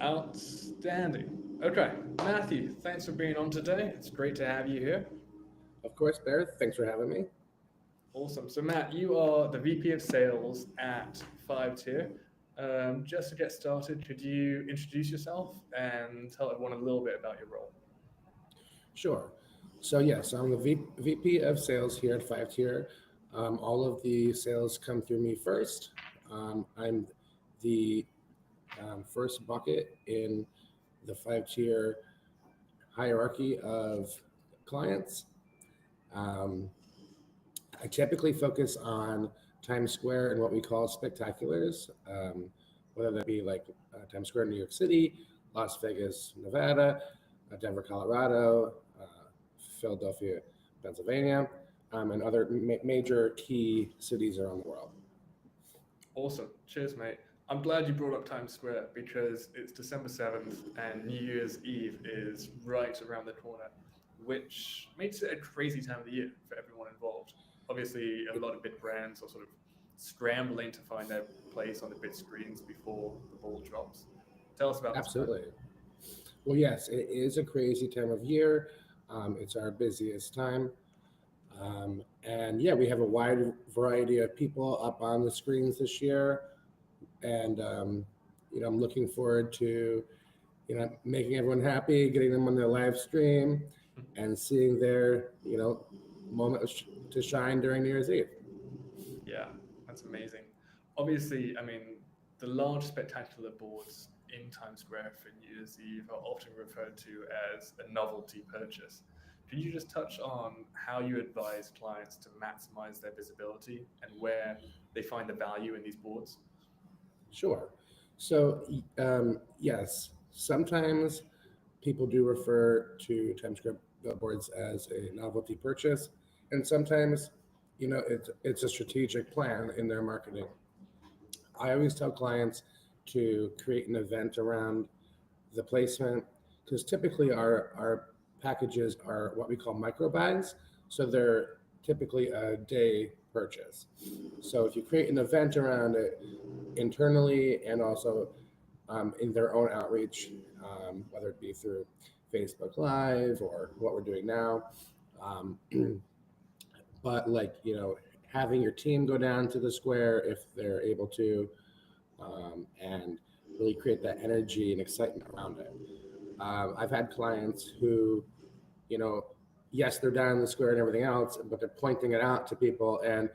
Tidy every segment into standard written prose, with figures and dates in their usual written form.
Outstanding. Okay, Matthew, thanks for being on today. It's great to have you here. Of course, Bear. Thanks for having me. Awesome. So, Matt, you are the VP of Sales at 5 Tier. Just to get started, could you introduce yourself and tell everyone a little bit about your role? Sure. So yes, I'm the VP of Sales here at Five Tier. All of the sales come through me first. I'm the first bucket in the Five Tier hierarchy of clients. Um, I typically focus on Times Square and what we call spectaculars, whether that be like Times Square in New York City, Las Vegas, Nevada, Denver, Colorado, Philadelphia, Pennsylvania, and other major key cities around the world. Awesome. Cheers, mate. I'm glad you brought up Times Square because it's December 7th and New Year's Eve is right around the corner, which makes it a crazy time of the year for everyone involved. Obviously, a lot of big brands are sort of scrambling to find their place on the big screens before the ball drops. Tell us about this, Matt. Absolutely. Well, yes, it is a crazy time of year. It's our busiest time. And yeah, we have a wide variety of people up on the screens this year. And, I'm looking forward to, making everyone happy, getting them on their live stream and seeing their, moment to shine during New Year's Eve. Yeah, that's amazing. Obviously, I mean, the large spectacular boards in Times Square for New Year's Eve are often referred to as a novelty purchase. Can you just touch on how you advise clients to maximize their visibility and where they find the value in these boards? Sure. So, yes, sometimes people do refer to Times Square billboards as a novelty purchase, and sometimes, it's a strategic plan in their marketing. I always tell clients to create an event around the placement because typically our packages are what we call micro bags, so they're typically a day purchase. So if you create an event around it internally and also in their own outreach, whether it be through Facebook Live or what we're doing now. Um, but like, having your team go down to the square if they're able to, and really create that energy and excitement around it. I've had clients who, you know, yes, they're down in the square and everything else, but they're pointing it out to people. And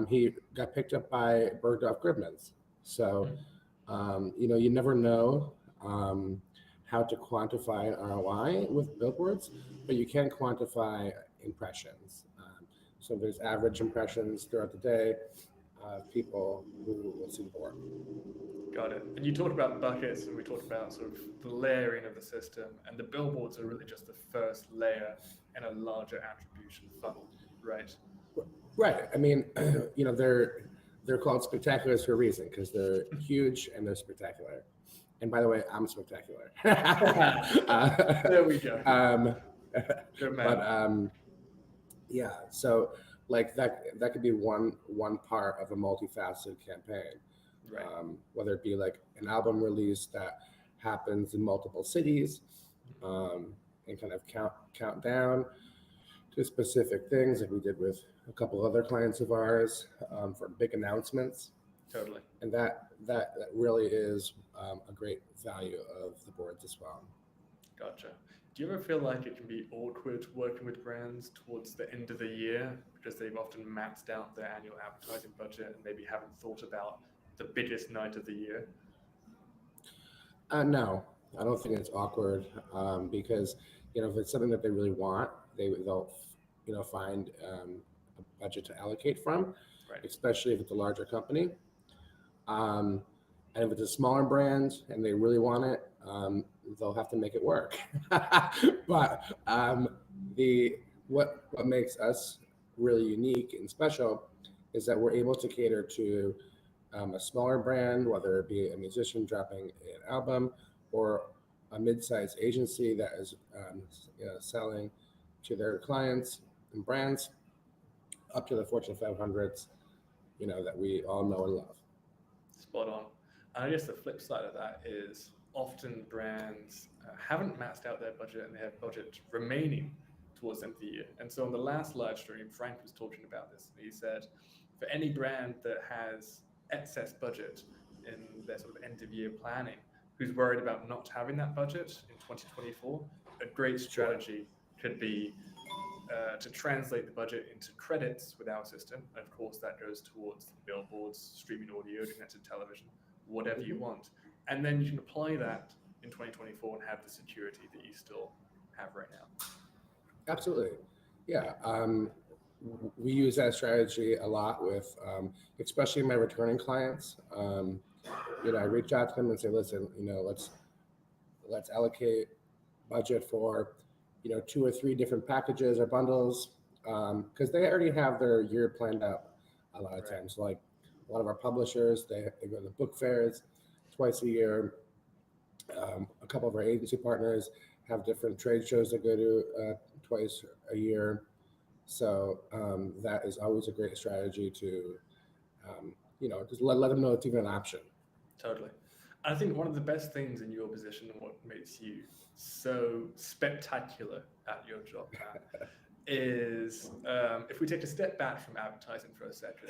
he got picked up by Bergdorf Goodman's. So, you never know how to quantify an ROI with billboards, but you can quantify impressions. So there's average impressions throughout the day of people who will see the board. Got it. And you talked about buckets, and we talked about sort of the layering of the system, and the billboards are really just the first layer in a larger attribution funnel, right? Right. I mean, they're called spectaculars for a reason because they're huge and they're spectacular. And by the way, I'm spectacular. There we go. Good man. But yeah, so like that could be one part of a multifaceted campaign. Right. Whether it be like an album release that happens in multiple cities, and kind of count down to specific things like we did with a couple other clients of ours for big announcements. Totally. And that really is a great value of the boards as well. Gotcha. Do you ever feel like it can be awkward working with brands towards the end of the year because they've often maxed out their annual advertising budget and maybe haven't thought about the biggest night of the year? No, I don't think it's awkward because if it's something that they really want, they'll find a budget to allocate from, Right. especially if it's a larger company. And if it's a smaller brand and they really want it, they'll have to make it work. But the what makes us really unique and special is that we're able to cater to a smaller brand, whether it be a musician dropping an album or a mid-sized agency that is selling to their clients and brands, up to the Fortune 500s, that we all know and love. Spot on. And I guess the flip side of that is often brands haven't maxed out their budget and they have budget remaining towards the end of the year. And so on the last live stream, Frank was talking about this. He said, for any brand that has excess budget in their sort of end of year planning, who's worried about not having that budget in 2024, a great strategy could be to translate the budget into credits with our system. And of course, that goes towards billboards, streaming audio, connected television, whatever you want. And then you can apply that in 2024 and have the security that you still have right now. Absolutely. Yeah. We use that strategy a lot with, especially my returning clients. I reach out to them and say, listen, let's allocate budget for, 2 or 3 different packages or bundles, because they already have their year planned out a lot of times. Like a lot of our publishers, they go to the book fairs twice a year. A couple of our agency partners have different trade shows that go to twice a year. So that is always a great strategy to, just let them know it's even an option. Totally. I think one of the best things in your position and what makes you so spectacular at your job, Matt, is if we take a step back from advertising for a second,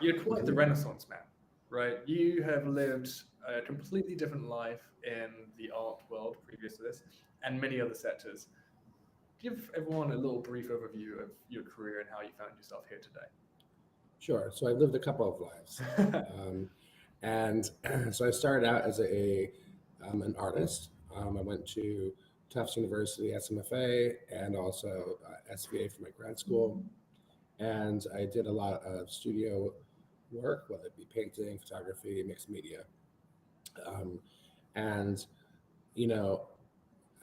you're quite the Renaissance man, right? You have lived a completely different life in the art world previous to this and many other sectors. Give everyone a little brief overview of your career and how you found yourself here today. Sure. So I lived a couple of lives. And so I started out as an artist. I went to Tufts University, SMFA, and also SVA for my grad school. And I did a lot of studio work, whether it be painting, photography, mixed media. And,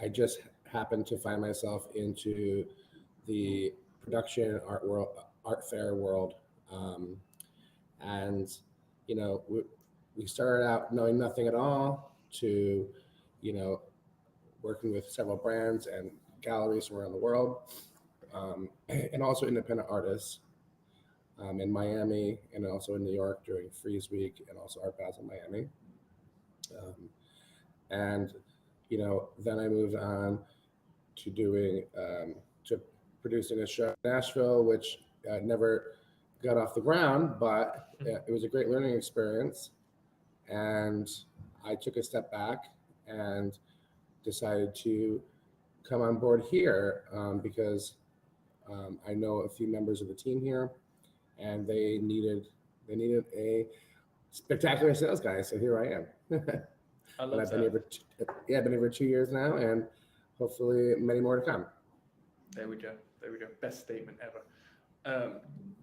I just happened to find myself into the production art fair world. And, we started out knowing nothing at all to, working with several brands and galleries from around the world, and also independent artists in Miami and also in New York during Freeze Week and also Art Basel in Miami. And, then I moved on to to producing a show in Nashville, which never got off the ground, but it was a great learning experience. And I took a step back and decided to come on board here because I know a few members of the team here, and they needed a spectacular sales guy. So here I am. I love I've that. I've been here for 2 years now, and hopefully many more to come. There we go. Best statement ever.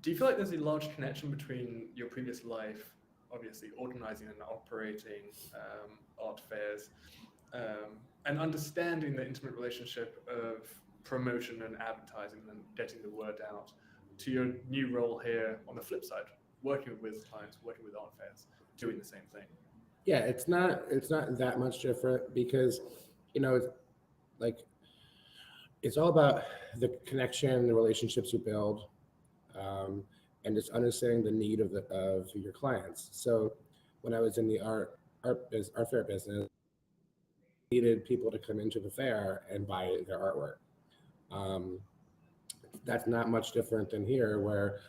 Do you feel like there's a large connection between your previous life, obviously organizing and operating art fairs, and understanding the intimate relationship of promotion and advertising and getting the word out, to your new role here on the flip side, working with clients, working with art fairs, doing the same thing? Yeah, it's not that much different because, it's all about the connection, the relationships you build, and just understanding the need of your clients. So when I was in the art fair business, I needed people to come into the fair and buy their artwork. That's not much different than here, where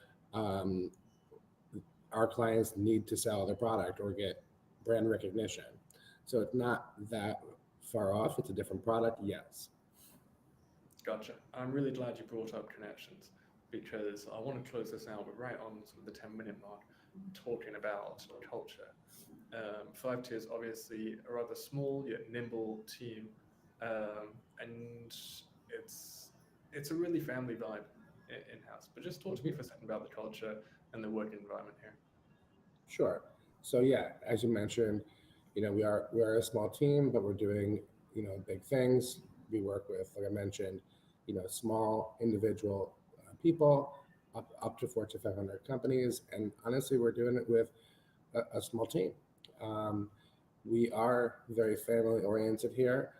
our clients need to sell their product or get brand recognition. So it's not that far off. It's a different product, yes. Gotcha. I'm really glad you brought up connections, because I want to close this out. We're right on sort of the 10-minute mark, talking about culture. 5 Tiers, obviously, a rather small yet nimble team, and it's a really family vibe in-house. But just talk to me for a second about the culture and the working environment here. Sure. So yeah, as you mentioned, we are a small team, but we're doing big things. We work with, like I mentioned, small individual people up to Fortune 500 companies, and honestly, we're doing it with a small team. We are very family oriented here.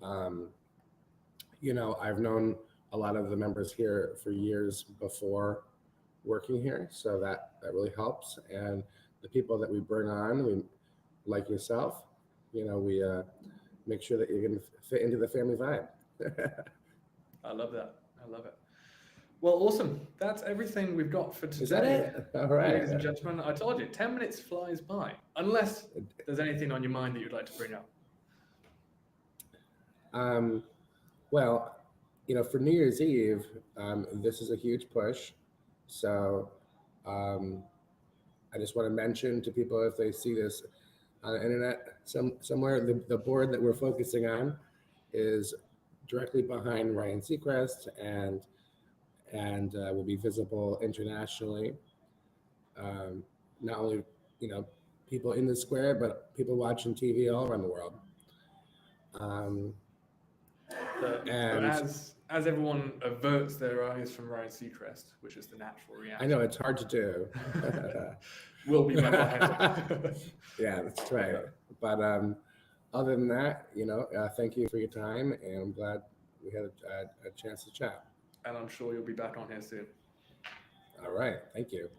I've known a lot of the members here for years before working here, so that really helps. And the people that we bring on, like yourself, we make sure that you're going to fit into the family vibe. I love that. I love it. Well, awesome. That's everything we've got for today. Is that it? All right. Ladies and gentlemen, I told you, 10 minutes flies by, unless there's anything on your mind that you'd like to bring up. Well, for New Year's Eve, this is a huge push. So I just want to mention to people, if they see this on the internet somewhere, the board that we're focusing on is directly behind Ryan Seacrest and will be visible internationally. Not only, people in the square, but people watching TV all around the world. And as everyone averts their eyes from Ryan Seacrest, which is the natural reaction. I know it's hard to do. We'll be back behind it. Yeah, that's right. But other than that, thank you for your time, and I'm glad we had a chance to chat. And I'm sure you'll be back on here soon. All right. Thank you.